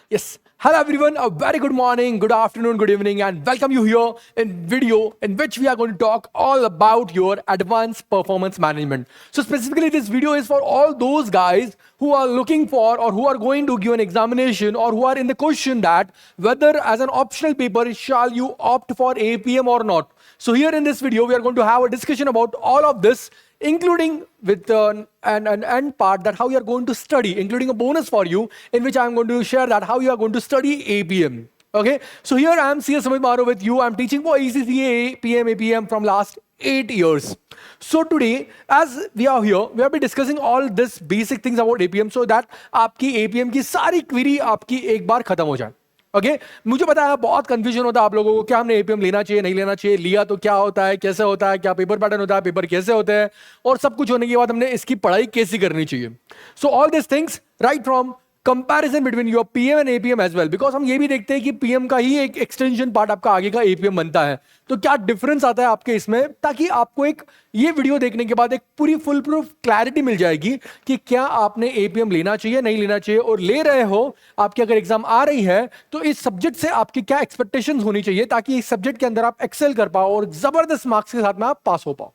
Yes. Hello everyone, a very good morning, good afternoon, good evening, and welcome you here in video in which we are going to talk all about your advanced performance management. So specifically this video is for all those guys who are looking for or who are going to give an examination or who are in the question that whether as an optional paper shall you opt for APM or not. So here in this video we are going to have a discussion about all of this, including with an end part that how you are going to study, including a bonus for you in which I am going to share that how you are going to study APM. Okay, so here I am CS Sumit Maro with you. I am teaching for ACCA, APM from last 8 years. So today, as we are here, we will be discussing all this basic things about APM so that आपकी APM की सारी query आपकी एक बार खत्म हो जाए. Okay मुझे पता है बहुत कंफ्यूजन होता है आप लोगों को, क्या हमने एपीएम लेना चाहिए नहीं लेना चाहिए, लिया तो क्या होता है, कैसे होता है, क्या पेपर पैटर्न होता है, पेपर कैसे होते हैं, और सब कुछ होने के बाद हमने इसकी पढ़ाई कैसी करनी चाहिए. So all this things right from comparison between your PM and APM as well, because हम ये भी देखते हैं कि पीएम का ही एक एक्सटेंशन पार्ट आपका आगे का एपीएम बनता है. तो क्या डिफरेंस आता है आपके इसमें, ताकि आपको एक ये वीडियो देखने के बाद एक पूरी फुल प्रूफ क्लैरिटी मिल जाएगी कि क्या आपने एपीएम लेना चाहिए नहीं लेना चाहिए, और ले रहे हो आपकी अगर एग्जाम आ रही है तो इस सब्जेक्ट से आपकी क्या एक्सपेक्टेशंस होनी चाहिए ताकि इस सब्जेक्ट के अंदर आप एक्सेल कर पाओ और जबरदस्त मार्क्स के साथ में आप पास हो पाओ.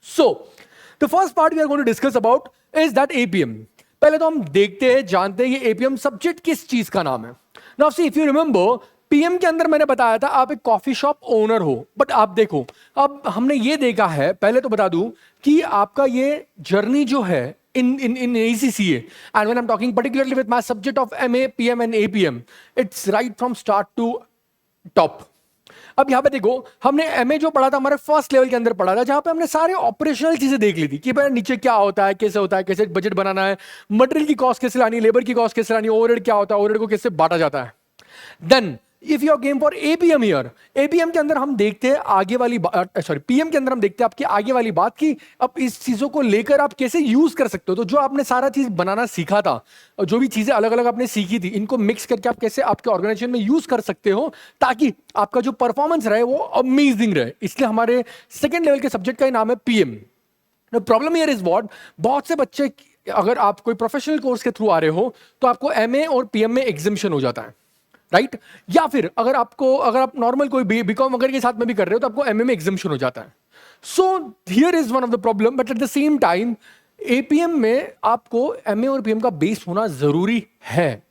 So the first part we are going to discuss about is that APM. पहले तो हम देखते हैं जानते हैं ये एपीएम सब्जेक्ट किस चीज का नाम है. Now see if you remember PM के अंदर मैंने बताया था आप एक कॉफी शॉप ओनर हो, बट आप देखो अब हमने ये देखा है, पहले तो बता दूं कि आपका ये जर्नी जो है in ACCA, and when I'm talking particularly with my subject of MA, PM and APM, it's right from start to top. अब यहाँ पे देखो हमने एमए जो पढ़ा था हमारे फर्स्ट लेवल के अंदर पढ़ा था, जहां पे हमने सारे ऑपरेशनल चीजें देख ली थी कि भाई नीचे क्या होता है, कैसे बजट बनाना है, मटेरियल की कॉस्ट कैसे लानी है, लेबर की कॉस्ट कैसे लानी है, ओवरहेड क्या होता है, ओवरहेड को कैसे बांटा जाता है. Then if you are game for APM year, APM के अंदर हम देखते हैं आगे वाली सॉरी पीएम के अंदर हम देखते हैं आपकी आगे वाली बात की अब इस चीजों को लेकर आप कैसे यूज कर सकते हो. तो जो आपने सारा चीज बनाना सीखा था और जो भी चीजें अलग अलग आपने सीखी थी, इनको मिक्स करके आप कैसे आपके ऑर्गेनाइजेशन में यूज कर सकते हो ताकि आपका जो परफॉर्मेंस रहे वो अमेजिंग रहे. इसलिए हमारे सेकेंड लेवल के सब्जेक्ट का ही नाम है PM. Problem here is what, बहुत से बच्चे अगर आप कोई प्रोफेशनल कोर्स के थ्रू आ रहे हो तो आपको एमए और पीएम में एग्जिम्पशन हो जाता है, राइट या फिर अगर आप नॉर्मल कोई बीकॉम वगैरह के साथ में भी कर रहे हो तो आपको एमए में एग्जिम्पशन हो जाता है. So here is one of the problem, but at the same time APM में आपको एमए और पीएम का बेस होना जरूरी है.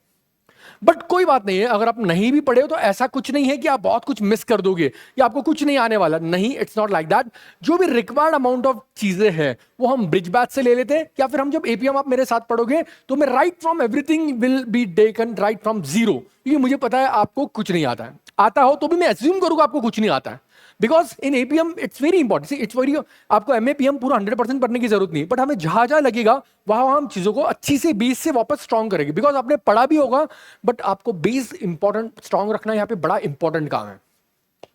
बट कोई बात नहीं है, अगर आप नहीं भी पढ़े हो तो ऐसा कुछ नहीं है कि आप बहुत कुछ मिस कर दोगे या आपको कुछ नहीं आने वाला, नहीं, इट्स नॉट लाइक दैट. जो भी रिक्वायर्ड अमाउंट ऑफ चीजें हैं वो हम ब्रिज बैच से ले लेते हैं, या फिर हम जब एपीएम आप मेरे साथ पढ़ोगे तो मैं right from everything will be taken right from zero, क्योंकि मुझे पता है आपको कुछ नहीं आता है. आता हो तो भी मैं एज्यूम करूंगा आपको कुछ नहीं आता है, because in APM it's very important. It's very, आपको एमए पीएम पूरा 100% पढ़ने की जरूरत नहीं, बट हमें जहां जहां लगेगा वहां हम चीजों को अच्छी से बेस से वापस स्ट्रॉन्ग करेंगे, बिकॉज आपने पढ़ा भी होगा बट आपको बेस इंपॉर्टेंट स्ट्रॉन्ग रखना यहाँ पे बड़ा इंपॉर्टेंट काम है.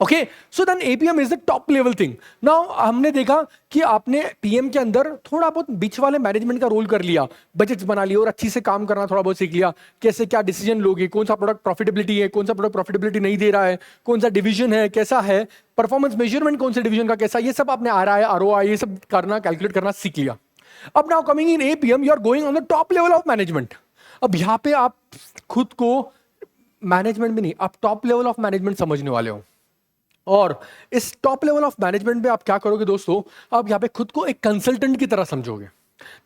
Okay so then APM is the top level thing. Now हमने देखा कि आपने पीएम के अंदर थोड़ा बहुत बीच वाले मैनेजमेंट का रोल कर लिया, बजट्स बना लिए और अच्छी से काम करना थोड़ा बहुत सीख लिया, कैसे क्या डिसीजन लोगे, कौन सा प्रोडक्ट प्रॉफिटेबिलिटी है, कौन सा प्रोडक्ट प्रॉफिटेबिलिटी नहीं दे रहा है, कौन सा डिवीजन है कैसा है, परफॉर्मेंस मेजरमेंट कौन से डिवीजन का कैसा, ये सब आपने आरआई आरओआई ये सब करना कैलकुलेट करना सीख लिया. अब now coming in APM you are going on the top level of management. अब यहाँ पे आप खुद को मैनेजमेंट भी नहीं, आप टॉप लेवल ऑफ मैनेजमेंट समझने वाले हो. और इस टॉप लेवल ऑफ मैनेजमेंट में आप क्या करोगे दोस्तों, आप यहाँ पे खुद को एक कंसल्टेंट की तरह समझोगे.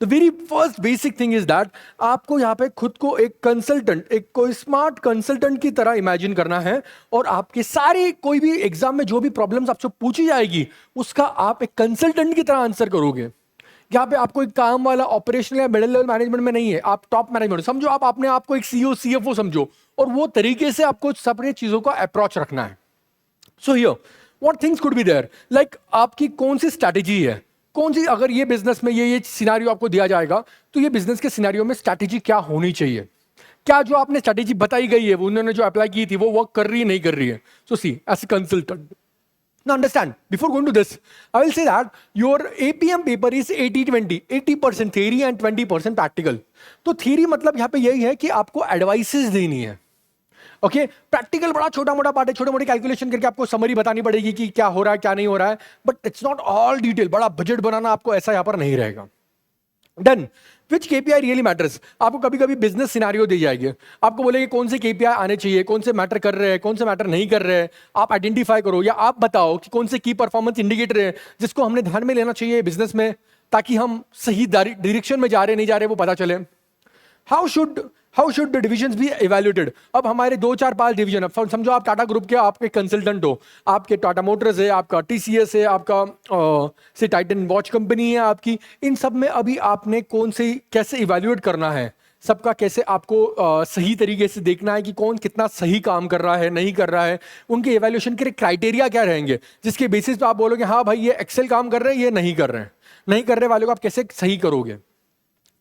The very first basic thing is that आपको यहाँ पे खुद को एक कंसल्टेंट, एक कोई स्मार्ट कंसल्टेंट की तरह इमेजिन करना है, और आपके सारी कोई भी एग्जाम में जो भी प्रॉब्लम्स आपसे पूछी जाएगी उसका आप एक कंसल्टेंट की तरह आंसर करोगे. यहाँ पे आपको एक काम वाला ऑपरेशनल या मिडिल लेवल मैनेजमेंट में नहीं है, आप टॉप मैनेजमेंट समझो, आप अपने आप को एक सीईओ सीएफओ समझो, और वो तरीके से आपको सब चीजों का अप्रोच रखना है. So here, what things could be there? Like आपकी कौन सी स्ट्रैटेजी है, कौन सी, अगर ये बिजनेस में ये सिनेरियो आपको दिया जाएगा तो ये बिजनेस के सिनेरियो में स्ट्रैटेजी क्या होनी चाहिए, क्या जो आपने स्ट्रैटेजी बताई गई है वो उन्होंने जो अप्लाई की थी वो वर्क कर रही है नहीं कर रही है. So see as a consultant. Now understand, before going to this, I will say that your APM paper is 80-20, 80% theory and 20% practical. तो theory मतलब यहाँ पे यही है कि आपको एडवाइसेस देनी है. ओके प्रैक्टिकल बड़ा छोटा मोटा पार्ट है, छोटे मोटे कैलकुलेशन करके आपको समरी बतानी पड़ेगी कि क्या हो रहा है क्या नहीं हो रहा है, but it's not all detail. बड़ा बजट बनाना आपको ऐसा यहां पर नहीं रहेगा. डन. विच केपीआई रियली मैटर्स। आपको कभी कभी बिजनेस सिनारियो दी जाएगी, आपको बोलेंगे कौन से केपीआई आने चाहिए, कौन से मैटर कर रहे हैं, कौन से मैटर नहीं कर रहे हैं, आप आइडेंटिफाई करो या आप बताओ कि कौन से की परफॉर्मेंस इंडिकेटर है जिसको हमने ध्यान में लेना चाहिए बिजनेस में, ताकि हम सही डायरेक्शन में जा रहे नहीं जा रहे वो पता चले। How should the divisions be evaluated. अब हमारे 4-5 डिवीजन, अब समझो आप टाटा ग्रुप के आपके कंसल्टेंट हो, आपके टाटा मोटर्स है, आपका टीसीएस है, आपका से टाइटन वॉच कंपनी है आपकी, इन सब में अभी आपने कौन से कैसे इवैल्यूएट करना है, सबका कैसे आपको सही तरीके से देखना है कि कौन कितना सही काम कर रहा है नहीं कर रहा है, उनके इवैल्यूएशन के क्राइटेरिया क्या रहेंगे जिसके बेसिस पे आप बोलोगे हाँ भाई ये एक्सेल काम कर रहे हैं, ये नहीं कर रहे हैं। नहीं कर रहे वाले को आप कैसे सही करोगे।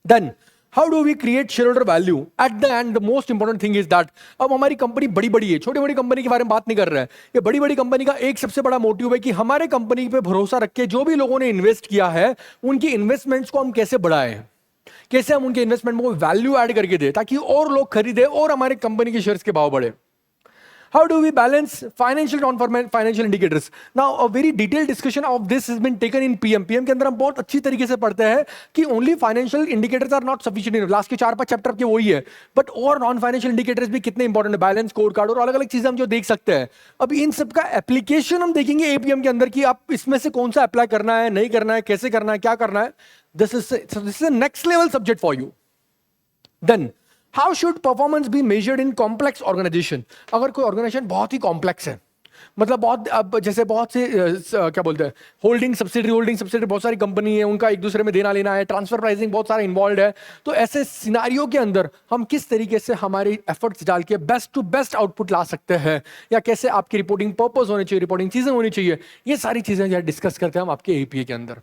Then how do we create shareholder value at the end. The most important thing is that अब हमारी कंपनी बड़ी बड़ी है, छोटी बड़ी कंपनी के बारे में बात नहीं कर रहा है, ये बड़ी बड़ी कंपनी का एक सबसे बड़ा मोटिव है कि हमारे कंपनी पे भरोसा रख के जो भी लोगों ने इन्वेस्ट किया है उनकी इन्वेस्टमेंट्स को हम कैसे बढ़ाएं, कैसे हम उनके इन्वेस्टमेंट में वैल्यू ऐड करके दे ताकि और लोग खरीदे और हमारे कंपनी के शेयर्स के भाव बढ़े। How do we balance financial non financial indicators? Now a very detailed discussion of this has been taken in PM के अंदर हम बहुत अच्छी तरीके से पढ़ते हैं कि only financial indicators are not sufficient enough। Last के 4-5 चैप्टर के वही है, बट और नॉन फाइनेंशियल इंडिकेटर्स भी कितने इंपॉर्टेंट है, बैलेंस स्कोर कार्ड और अलग अलग चीजें हम जो देख सकते हैं। अब इन सब का एप्लीकेशन हम देखेंगे एपीएम के अंदर कि आप इसमें से कौन सा अप्लाई करना है, नहीं करना है, कैसे करना है, क्या करना है। This is next level subject for you. Then how should performance be measured in complex organization. अगर कोई ऑर्गेनाइजेशन बहुत ही कॉम्प्लेक्स है, मतलब बहुत अब जैसे बहुत से क्या बोलते हैं होल्डिंग सब्सिडरी बहुत सारी कंपनी है, उनका एक दूसरे में देना लेना है, ट्रांसफर प्राइसिंग बहुत सारा इन्वॉल्व है, तो ऐसे सिनारियो के अंदर हम किस तरीके से हमारे एफर्ट्स डाल के बेस्ट टू बेस्ट आउटपुट ला सकते हैं, या कैसे आपकी रिपोर्टिंग पर्पस होनी चाहिए, रिपोर्टिंग चीजें होनी चाहिए, ये सारी चीजें डिस्कस करते हैं हम आपके एपीए के अंदर।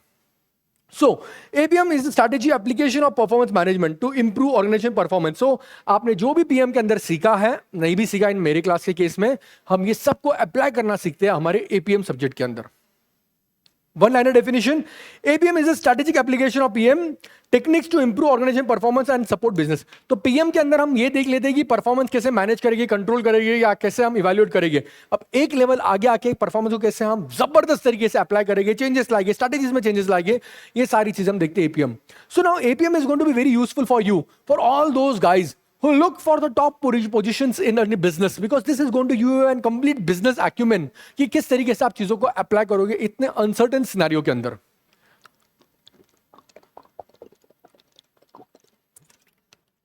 So, APM is the strategy application of performance management to improve organization performance. So, आपने जो भी PM के अंदर सीखा है, नहीं भी सीखा, इन मेरे क्लास के केस में हम ये सबको अप्लाई करना सीखते हैं हमारे APM सब्जेक्ट के अंदर। One liner definition: APM is a strategic application of PM techniques to improve organization performance and support business। तो PM के अंदर हम ये देख लेते हैं कि परफॉर्मेंस कैसे मैनेज करेंगे, कंट्रोल करेंगे, या कैसे हम इवैल्यूएट करेंगे। अब एक लेवल आगे आके परफॉर्मेंस को कैसे हम जबरदस्त तरीके से अप्लाई करेंगे, चेंजेस लाएंगे, स्ट्रैटेजीज में चेंजेस लाएंगे, ये सारी चीजें हम देखते हैं APM। So now APM is going to be very useful for you, for all those guys who look for the top positions in any business, because this is going to give you a complete business acumen कि किस तरीके से आप चीजों को apply करोगे इतने uncertain scenario के अंदर।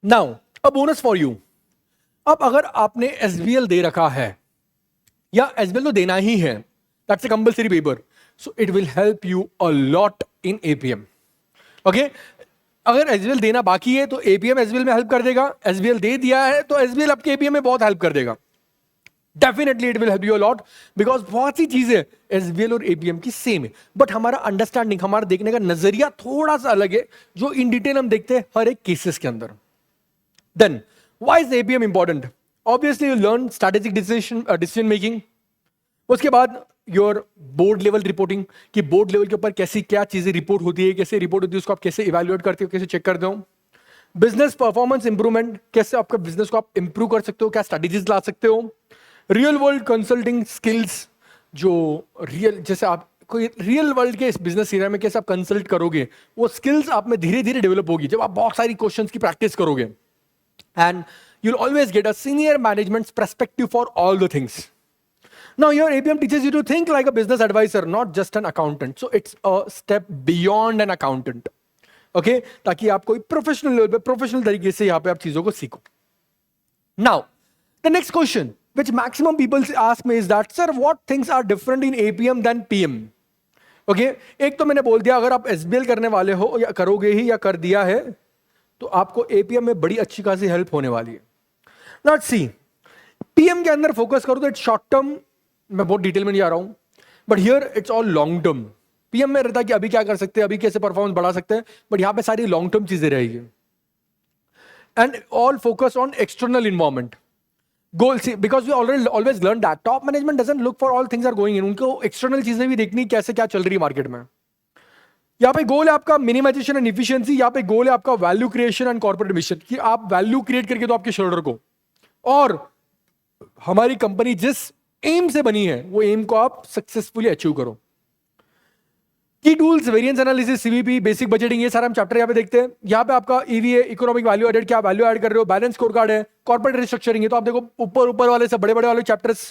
Now a bonus for you. अब अगर आपने एसबीएल दे रखा है, या एसबीएल तो देना ही है, that's a compulsory paper, so it will help you a lot in APM. Okay, अगर एसबीएल देना बाकी है तो एपीएम एसबीएल में हेल्प कर देगा, एसबीएल दे दिया है तो एसबीएल आपके एपीएम में बहुत हेल्प कर देगा। Definitely it will help you a lot, because बहुत सी चीजें एसबीएल और एपीएम की सेम है, बट हमारा अंडरस्टैंडिंग, हमारा देखने का नजरिया थोड़ा सा अलग है, जो इन डिटेल हम देखते हैं हर एक केसेस के अंदर। Then why is APM important? Obviously you learn strategic decision making, उसके बाद योर बोर्ड लेवल रिपोर्टिंग, कि बोर्ड लेवल के ऊपर कैसी क्या चीजें रिपोर्ट होती है, कैसे रिपोर्ट होती है, उसको आप कैसे इवैल्यूएट करते हो, कैसे चेक करते हो। बिजनेस परफॉर्मेंस इंप्रूवमेंट, कैसे आपका बिजनेस को आप इंप्रूव कर सकते हो, क्या स्ट्रेटेजीज ला सकते हो। रियल वर्ल्ड कंसल्टिंग स्किल्स, जो रियल जैसे आप कोई रियल वर्ल्ड के इस बिजनेस एरिया में कैसे आप कंसल्ट करोगे, वो स्किल्स आप में धीरे धीरे डेवलप होगी जब आप बहुत सारी क्वेश्चंस की प्रैक्टिस करोगे। And you'll always get a senior management's perspective for all the things. Now your APM teaches you to think like a business advisor, not just an accountant. So it's a step beyond an accountant. Okay, ताकि आप कोई professional level पे professional तरीके से यहाँ पे आप चीजों को सीखो। Now the next question which maximum people ask me is that, sir, what things are different in APM than PM? Okay, एक तो मैंने बोल दिया, अगर आप SBL करने वाले हो या करोगे ही या कर दिया है तो आपको APM में बड़ी अच्छी खासी हेल्प होने वाली है। Let's see, PM के अंदर फोकस करो तो इट्स शॉर्ट टर्म, मैं बहुत डिटेल में नहीं जा रहा हूं, but here it's all long term. PM में रहता है कि अभी क्या कर सकते हैं, अभी कैसे परफॉर्मेंस बढ़ा सकते हैं, बट यहां पे सारी लॉन्ग टर्म चीजें रहेगी। And all focus on external environment goal, because we already always learn that top management doesn't look for all things are going in, उनको एक्सटर्नल चीजें भी देखनी कैसे क्या चल रही है मार्केट में। यहाँ पे गोल है आपका मिनिमाइजेशन एंड इफिशिएंसी, यहाँ पे गोल है आपका value creation and corporate mission, कि आप वैल्यू क्रिएट करके दो आपके शेयरहोल्डर को, और हमारी कंपनी जिस एम से बनी है वो एम को आप सक्सेसफुली अचीव करो। की tools, variance analysis, CVP, basic budgeting, ये सारा हम चैप्टर यहाँ पे देखते हैं। यहाँ पे आपका ईवीए, इकोनॉमिक वैल्यू एडेड, क्या वैल्यू ऐड कर रहे हो, बैलेंस स्कोर कार्ड है, कॉर्पोरेट रिस्ट्रक्चरिंग है। तो आप देखो ऊपर ऊपर वाले सब बड़े बड़े वाले chapters.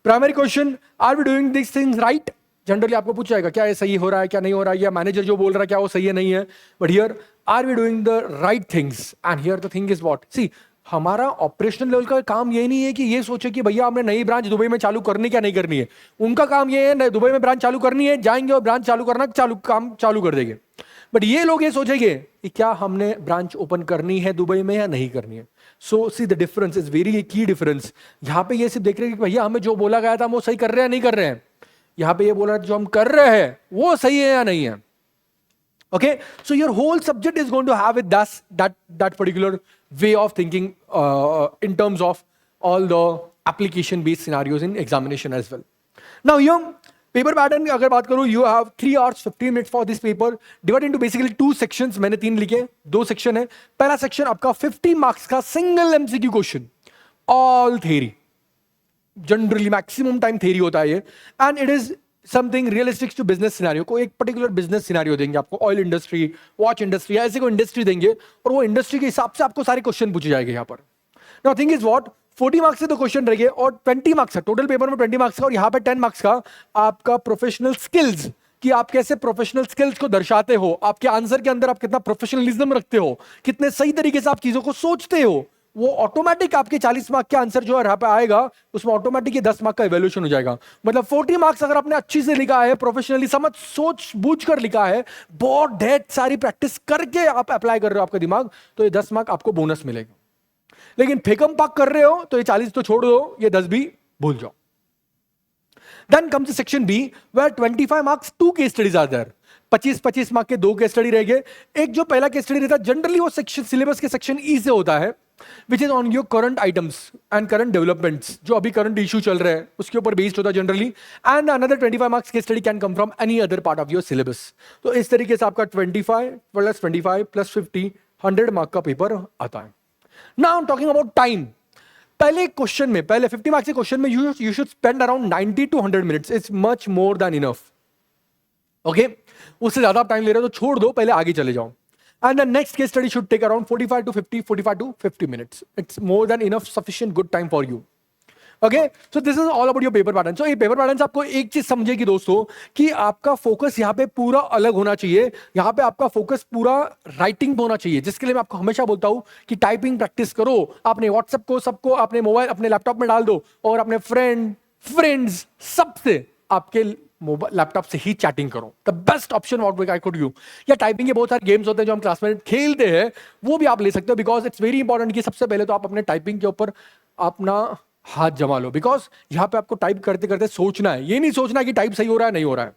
Primary question, are we doing this things right? Generally आपको पूछा जाएगा क्या ये सही हो रहा है, क्या नहीं हो रहा है, या मैनेजर जो बोल रहा है क्या वो सही है नहीं है। But here, are we doing the right things? And here the thing is what, see हमारा ऑपरेशनल लेवल का काम ये नहीं है कि ये सोचे कि भैया हमने नई ब्रांच दुबई में चालू करनी क्या नहीं करनी है। उनका काम ये है दुबई में ब्रांच चालू करनी है, जाएंगे और ब्रांच चालू करना, काम चालू कर देंगे। बट ये लोग ये सोचेंगे कि क्या हमने ब्रांच ओपन करनी है दुबई में या नहीं करनी है। So see the difference is very key difference. यहाँ पे ये सिर्फ देख रहे हैं कि भैया हमें जो बोला गया था हम वो सही कर रहे हैं नहीं कर रहे हैं। यहाँ पे ये बोला जो हम कर रहे हैं वो सही है या नहीं है। Okay, so your whole subject is going to have it that particular way of thinking in terms of all the application-based scenarios in examination as well. Now here, paper pattern अगर बात करूँ, you have 3 hours 15 minutes for this paper, divided into basically 2 sections. मैंने 3 लिखे, 2 section है। पहला section आपका 50 marks का single MCQ question, all theory. Generally maximum time theory होता है ये, and it is something realistic to business scenario. को एक पर्टिकुलर बिजनेस सिनेरियो देंगे आपको, ऑयल इंडस्ट्री, वॉच इंडस्ट्री, ऐसे कोई इंडस्ट्री देंगे और वो इंडस्ट्री के हिसाब से आपको सारे क्वेश्चन पूछे जाएंगे यहाँ पर। Now thing is what, 40 marks से तो क्वेश्चन रहेंगे और 20 मार्क्स का टोटल पेपर में 20 मार्क्स का, और यहाँ पे 10 मार्क्स का आपका प्रोफेशनल स्किल्स, कि आप कैसे प्रोफेशनल स्किल्स को दर्शाते हो, आपके आंसर के अंदर आप कितना प्रोफेशनलिज्म रखते हो, कितने सही तरीके से आप चीजों को सोचते हो। वो ऑटोमेटिक आपके 40 मार्क के आंसर जो है यहाँ पे आएगा, उसमें ऑटोमेटिक 10 मार्क का इवैल्यूएशन हो जाएगा। मतलब 40 मार्क्स अगर आपने अच्छी से लिखा है, प्रोफेशनली समझ सोच बूझ कर लिखा है, बहुत ढेर सारी प्रैक्टिस करके आप अप्लाई कर रहे हो आपका दिमाग, तो ये 10 मार्क आपको बोनस मिलेगा। लेकिन फेकम पाक कर रहे हो तो ये 40 तो छोड़ दो, ये 10 भी भूल जाओ। Then comes the section B, where 25 marks 2 case studies are there. 25 mark के 2 केस स्टडी रहेंगे। एक जो पहला केस स्टडी रहता है जनरली वो सेक्शन सिलेबस के सेक्शन ई से होता है, which is on your current items and current developments, जो अभी करंट इशू चल रहे हैं उसके ऊपर बेस्ड होता है generally. And another 25 marks case study can come from any other part of your syllabus. तो इस तरीके से आपका 25 प्लस 25 प्लस 50 100 मार्क का पेपर आता है। नाउ टॉकिंग अबाउट टाइम, पहले क्वेश्चन में, पहले 50 मार्क्स के क्वेश्चन में you should spend around 90 to 100 minutes. It's much more than enough. Okay, उससे ज्यादा आप टाइम ले रहे हो तो छोड़ दो, पहले आगे चले जाओ। And the next case study should take around 45 to 50 minutes. It's more than enough, sufficient good time for you. Okay, so this is all about your paper pattern. So ये पेपर पैटर्न से आपको एक चीज समझेगी दोस्तों, कि आपका focus यहाँ पे पूरा अलग होना चाहिए। यहाँ पे आपका फोकस पूरा राइटिंग पे होना चाहिए, जिसके लिए मैं आपको हमेशा बोलता हूँ कि टाइपिंग प्रैक्टिस करो। अपने व्हाट्सएप को सबको अपने मोबाइल अपने लैपटॉप में डाल दो और अपने फ्रेंड्स सबसे आपके मोबाइल लैपटॉप से ही चैटिंग करो। The best option what I could you. या टाइपिंग के बहुत सारे गेम्स होते हैं जो हम क्लास में खेलते हैं, वो भी आप ले सकते हो, बिकॉज इट्स वेरी इंपॉर्टेंट कि सबसे पहले तो आप अपने टाइपिंग के ऊपर अपना हाथ जमा लो, बिकॉज यहां पे आपको टाइप करते करते सोचना है, ये नहीं सोचना कि टाइप सही हो रहा है नहीं हो रहा है।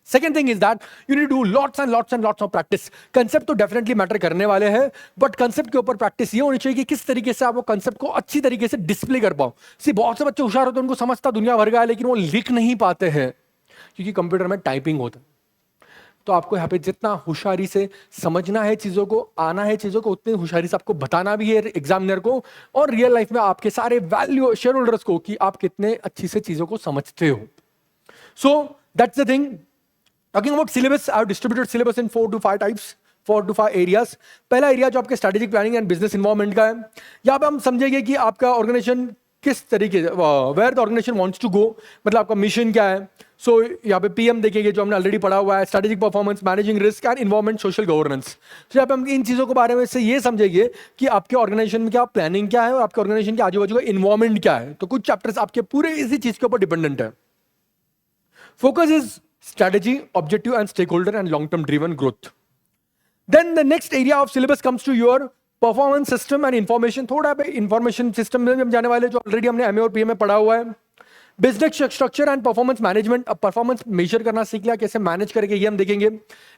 Second thing is that you need to do lots and lots of practice. Concept तो डेफिनेटली मैटर करने वाले हैं, बट कंसेप्ट के ऊपर प्रैक्टिस ये होनी चाहिए कि किस तरीके से आप वो कंसेप्ट को अच्छी तरीके से डिस्प्ले कर पाओ। सी बहुत से बच्चे होशियार होते हैं, उनको समझता दुनिया भर का है, लेकिन वो लिख नहीं पाते हैं क्योंकि कंप्यूटर में टाइपिंग होता है। तो आपको यहाँ पे जितना होशियारी से समझना है चीजों को, आना है चीजों को, उतनी होशियारी से आपको बताना भी है एग्जामिनर को और रियल लाइफ में आपके सारे वैल्यू शेयर होल्डर्स को कि आप कितने अच्छी से चीजों को समझते हो। So that's the thing. Talking about syllabus, I have distributed syllabus in 4 to 5 types, 4 to 5 areas. पहला एरिया जो आपके strategic planning and business involvement का है, यहाँ पे हम समझेंगे कि आपका ऑर्गेनाइजेशन किस तरीके से, where the organization wants to go, मतलब आपका मिशन क्या है। सो यहाँ पे पीएम देखेंगे जो हमने ऑलरेडी पढ़ा हुआ है, strategic performance, managing risk and involvement, social governance. तो यहाँ पे हम इन चीजों के बारे में से ये समझेंगे कि आपके ऑर्गेनाइजेशन में क्या प्लानिंग क्या है और आपके ऑर्गेनाइजेशन के आजू बाजू का इन्वॉल्वमेंट क्या है। तो कुछ चैप्टर्स आपके पूरे इसी चीज के ऊपर डिपेंडेंट है। Focus is strategy, objective and stakeholder and long-term driven growth. Then the next area of syllabus comes to your performance system and information. थोड़ा पे information system में हम जाने वाले जो ऑलरेडी हमने एमए और पीए में पढ़ा हुआ है। Business structure and performance management, अब परफॉर्मेंस मेजर करना सीख लिया, कैसे मैनेज करके ये हम देखेंगे।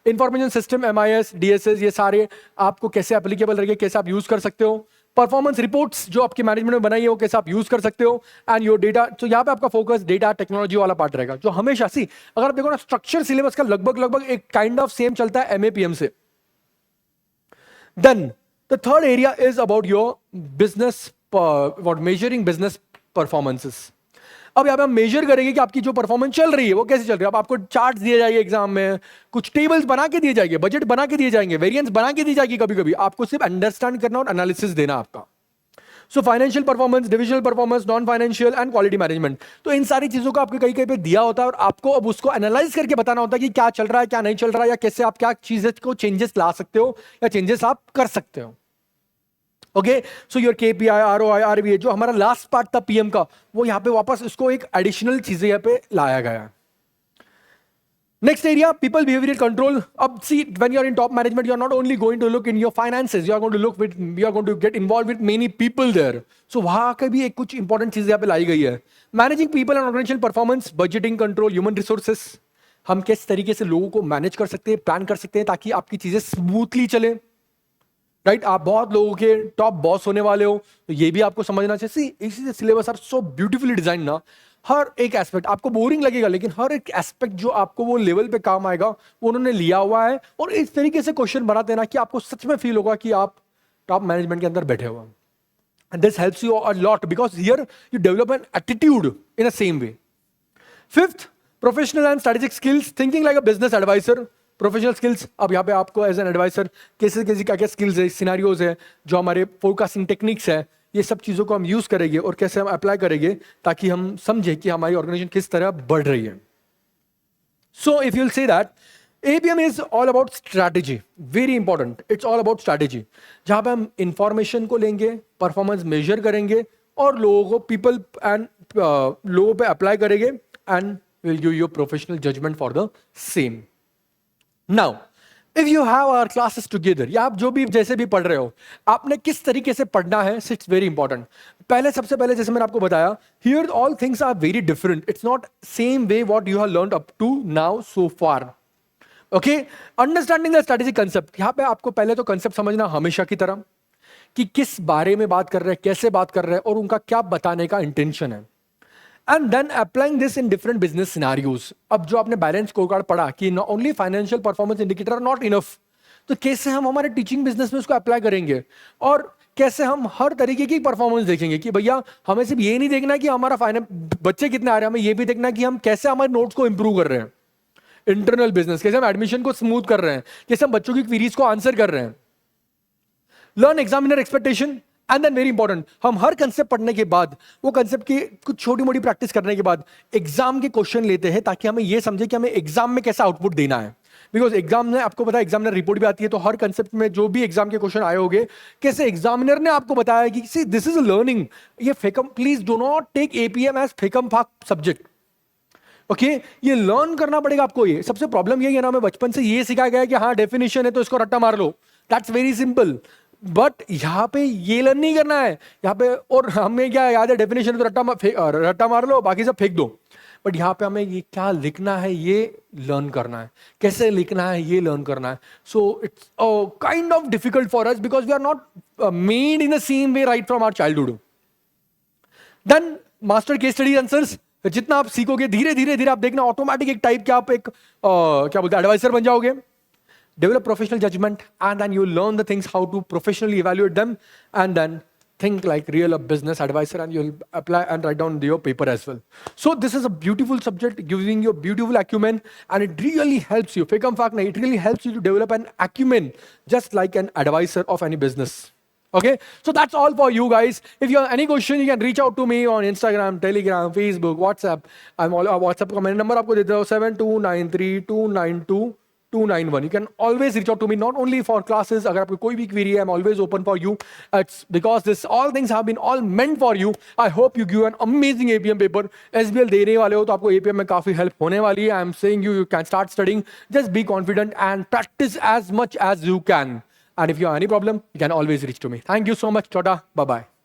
इंफॉर्मेशन सिस्टम, एमआईएस, डीएसएस, ये सारे आपको कैसे एप्लीकेबल रहेंगे, कैसे आप यूज कर सकते हो। परफॉर्मेंस रिपोर्ट्स जो आपकी मैनेजमेंट में बनाई है वो कैसे आप यूज कर सकते हो। एंड योर डेटा, तो यहाँ पे आपका फोकस डेटा टेक्नोलॉजी वाला पार्ट रहेगा, जो हमेशा सी अगर आप देखो ना स्ट्रक्चर सिलेबस का लगभग एक काइंड ऑफ सेम चलता है एमए पीएम से। Then the third area is about your business, what measuring business performances. अब यहाँ पे हम मेजर करेंगे कि आपकी जो परफॉर्मेंस चल रही है वो कैसे चल रही है। अब आपको चार्ट्स दिए जाएंगे एग्जाम में, कुछ टेबल्स बना के दिए जाएंगे, बजट बना के दिए जाएंगे, वेरिएंस बना के दी जाएगी, कभी कभी आपको सिर्फ अंडरस्टैंड करना और एनालिसिस देना आपका। So financial performance, divisional performance, non financial and quality management, तो इन सारी चीजों को आपके कहीं कहीं पे दिया होता है और आपको अब उसको एनालाइज करके बताना होता है कि क्या चल रहा है, क्या नहीं चल रहा है, या कैसे आप क्या चीजें को चेंजेस ला सकते हो या चेंजेस आप कर सकते हो। Okay, so your KPI, ROI, RVA, जो हमारा लास्ट पार्ट था पीएम का, वो यहाँ पे वापस इसको एक एडिशनल चीजें यहाँ पे लाया गया है। Next area, people behavioral control. Up, see, when you are in top management, you are not only going to look in your finances, you are going to get involved with many people there. So वहाँ का भी एक कुछ important चीज़ यहाँ पे लाई गई है। Managing people and organizational performance, budgeting control, human resources. हम किस तरीके से लोगों को मैनेज कर सकते हैं, प्लान कर सकते हैं ताकि आपकी चीजें स्मूथली चले। राइट, आप बहुत लोगों के टॉप बॉस होने वाले हो, तो ये भी आपको समझना चाहिए। इसी से syllabus are so beautifully design ना, हर एक एस्पेक्ट आपको बोरिंग लगेगा लेकिन हर एक एस्पेक्ट जो आपको वो लेवल पे काम आएगा वो उन्होंने लिया हुआ है, और इस तरीके से क्वेश्चन बनाते हैं ना कि आपको सच में फील होगा कि आप टॉप मैनेजमेंट के अंदर बैठे हुए। And this helps you a lot because here you develop an attitude in a same way. Fifth, professional and strategic skills, thinking like a business advisor. Professional skills, अब यहाँ पे आपको एज एन एडवाइजर कैसे क्या क्या skills है, scenarios है, जो हमारे फोरकास्टिंग टेक्निक्स है, ये सब चीज़ों को हम यूज़ करेंगे और कैसे हम अप्लाई करेंगे ताकि हम समझे कि हमारी ऑर्गेनाइजेशन किस तरह बढ़ रही है। So if you'll say that APM is all about strategy, very important, it's all about strategy, जहाँ पे हम इंफॉर्मेशन को लेंगे, परफॉर्मेंस मेजर करेंगे और लोगों को पीपल एंड लोगों पे अप्लाई करेंगे and will give you professional judgement for the same. Now if you have our classes together, या आप जो भी जैसे भी पढ़ रहे हो, आपने किस तरीके से पढ़ना है, इट्स वेरी इंपॉर्टेंट। सबसे पहले जैसे मैंने आपको बताया, here all things are very different, it's not same way what you have learned up to now so far. Okay, understanding the strategic concept, यहां पे आपको पहले तो कंसेप्ट समझना हमेशा की तरह कि किस बारे में बात कर रहे हैं, कैसे बात कर रहे हैं और उनका क्या बताने का इंटेंशन है। And then applying this in different business scenarios. अब जो आपने बैलेंस स्कोर कार्ड पढ़ा कि not only financial performance indicator are not enough, तो कैसे हम हमारे टीचिंग बिजनेस में उसको अप्लाई करेंगे और कैसे हम हर तरीके की परफॉर्मेंस देखेंगे कि भैया हमें सिर्फ ये नहीं देखना कि हमारा बच्चे कितने आ रहे हैं, हमें ये भी देखना कि हम कैसे हमारे नोट्स को इंप्रूव कर रहे हैं, इंटरनल बिजनेस कैसे हम एडमिशन को स्मूथ कर रहे हैं, कैसे हम बच्चों की क्वेरीज को आंसर कर रहे हैं। Learn examiner expectation and then very important, हम हर कंसेप्ट पढ़ने के बाद, वो कंसेप्ट की कुछ छोटी मोटी प्रैक्टिस करने के बाद एग्जाम के क्वेश्चन लेते हैं ताकि हमें ये समझे कि हमें एग्जाम में कैसा आउटपुट देना है। बिकॉज एग्जाम में आपको पता है एग्जामिनर रिपोर्ट भी आती है, तो हर कंसेप्ट में जो भी एग्जाम के क्वेश्चन आए होंगे, कैसे एग्जामिनर ने आपको बताया कि see this is a learning, ये फेकम, please do not take APM as फेकम फाक सब्जेक्ट। ओके, ये लर्न करना पड़ेगा आपको। ये सबसे प्रॉब्लम यही है ना, हमें बचपन से ये सिखाया गया है कि हाँ डेफिनेशन है तो इसको रट्टा मार लो, दैट्स वेरी सिंपल। बट यहाँ पे ये लर्न नहीं करना है यहाँ पे, और हमें क्या याद है, डेफिनेशन तो रट्टा मार लो, बाकी सब फेंक दो। बट यहाँ पे हमें ये क्या लिखना है ये लर्न करना है, कैसे लिखना है ये लर्न करना है। So it's kind of difficult for us because we are not made in the same way right from our childhood. Then master case study answers, जितना आप सीखोगे धीरे धीरे धीरे आप देखना ऑटोमेटिक एक टाइप के आप एक क्या बोलते हैं एडवाइजर बन जाओगे। Develop professional judgment and then you learn the things how to professionally evaluate them, and then think like real a business advisor and you'll apply and write down your paper as well. So this is a beautiful subject giving you beautiful acumen, and it really helps you, fake fact, it really helps you to develop an acumen just like an advisor of any business. Okay, so that's all for you guys. If you have any question you can reach out to me on Instagram, Telegram, Facebook, WhatsApp. I'm all WhatsApp का मैंने number आपको देता हूँ 7293292291. You can always reach out to me, not only for classes. अगर आपको कोई भी query है, I'm always open for you. It's because this all things have been all meant for you. I hope you give an amazing APM paper. SBL देने वाले हो तो आपको APM में काफी help होने वाली है. I'm saying you can start studying. Just be confident and practice as much as you can. And if you have any problem, you can always reach to me. Thank you so much. Tata. Bye bye.